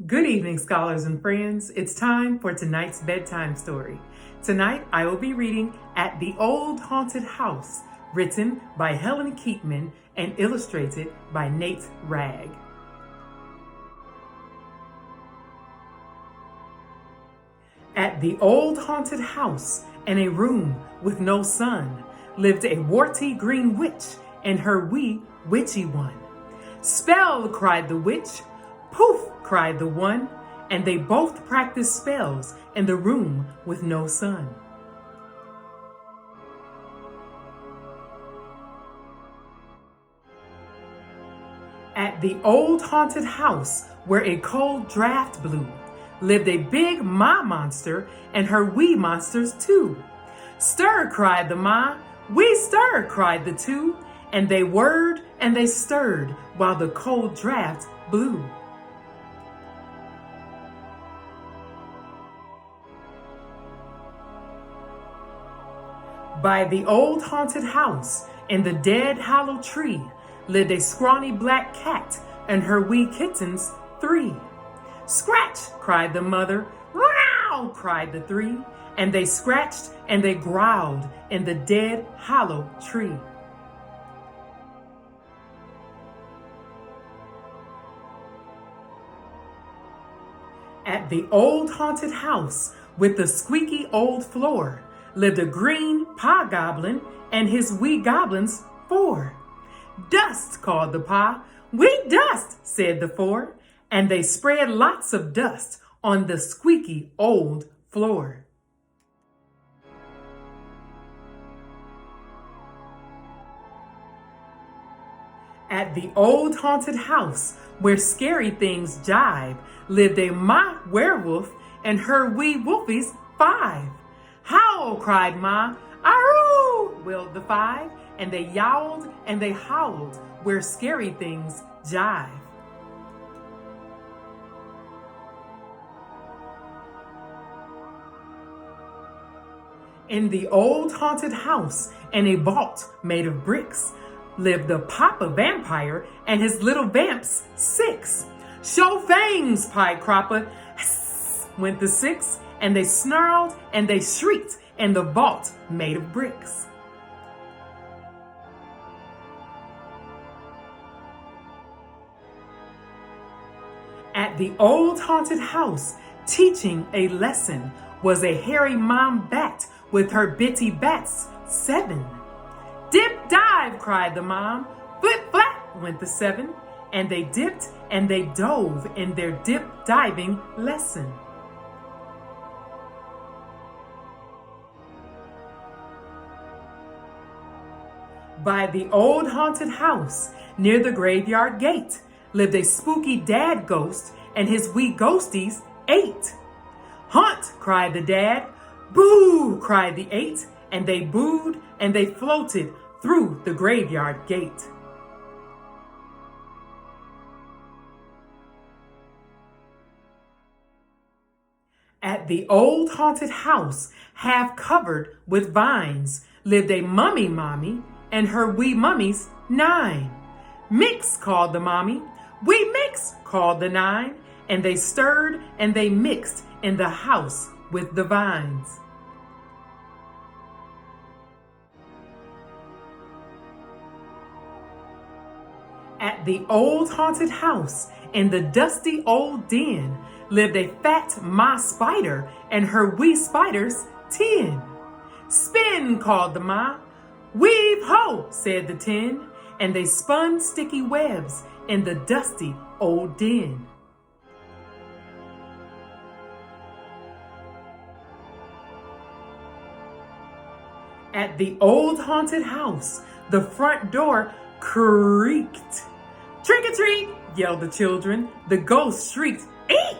Good evening, scholars and friends. It's time for tonight's bedtime story. Tonight, I will be reading At the Old Haunted House, written by Helen Ketteman and illustrated by Nate Ragg. At the old haunted house, in a room with no sun, lived a warty green witch and her wee witchy one. Spell, cried the witch. Poof, cried the one, and they both practiced spells in the room with no sun. At the old haunted house where a cold draft blew, lived a big ma monster and her wee monsters too. Stir, cried the ma, we stir, cried the two, and they whirred and they stirred while the cold draft blew. By the old haunted house, in the dead hollow tree, lived a scrawny black cat and her wee kittens 3. Scratch, cried the mother, growl, cried the 3, and they scratched and they growled in the dead hollow tree. At the old haunted house with the squeaky old floor, lived a green pie goblin and his wee goblins 4. Dust, called the pie. We dust, said the 4, and they spread lots of dust on the squeaky old floor. At the old haunted house where scary things jive, lived a ma werewolf and her wee wolfies 5. Howl, cried Ma. Aroo, wailed the 5, and they yowled and they howled where scary things jive. In the old haunted house, in a vault made of bricks, lived the Papa vampire and his little vamps 6. Show fangs, pied Cropper. Hiss, went the 6, and they snarled and they shrieked in the vault made of bricks. At the old haunted house, teaching a lesson, was a hairy mom bat with her bitty bats 7. Dip, dive, cried the mom. Flip, flap, went the 7, and they dipped and they dove in their dip diving lesson. By the old haunted house, near the graveyard gate, lived a spooky dad ghost and his wee ghosties 8. Haunt, cried the dad. Boo, cried the 8, and they booed and they floated through the graveyard gate. At the old haunted house, half covered with vines, lived a mummy mommy and her wee mummies 9. Mix, called the mommy. We mix, called the 9, and they stirred and they mixed in the house with the vines. At the old haunted house, in the dusty old den, lived a fat ma spider and her wee spiders 10. Spin, called the ma. Weave ho, said the 10, and they spun sticky webs in the dusty old den. At the old haunted house, the front door creaked. Trick or treat, yelled the children. The ghost shrieked, eek!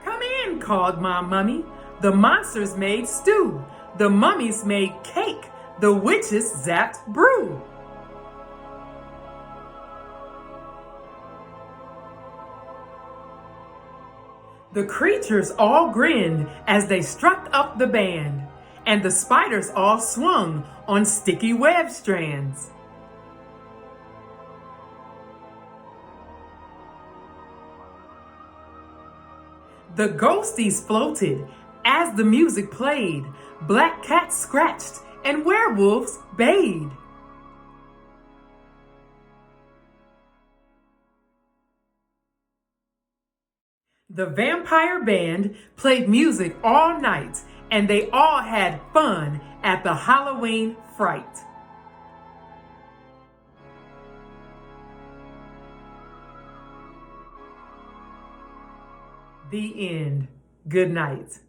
Come in, called my mummy. The monsters made stew. The mummies made cake. The witches zapped brew. The creatures all grinned as they struck up the band, and the spiders all swung on sticky web strands. The ghosties floated as the music played. Black cats scratched and werewolves bayed. The vampire band played music all night, and they all had fun at the Halloween fright. The end. Good night.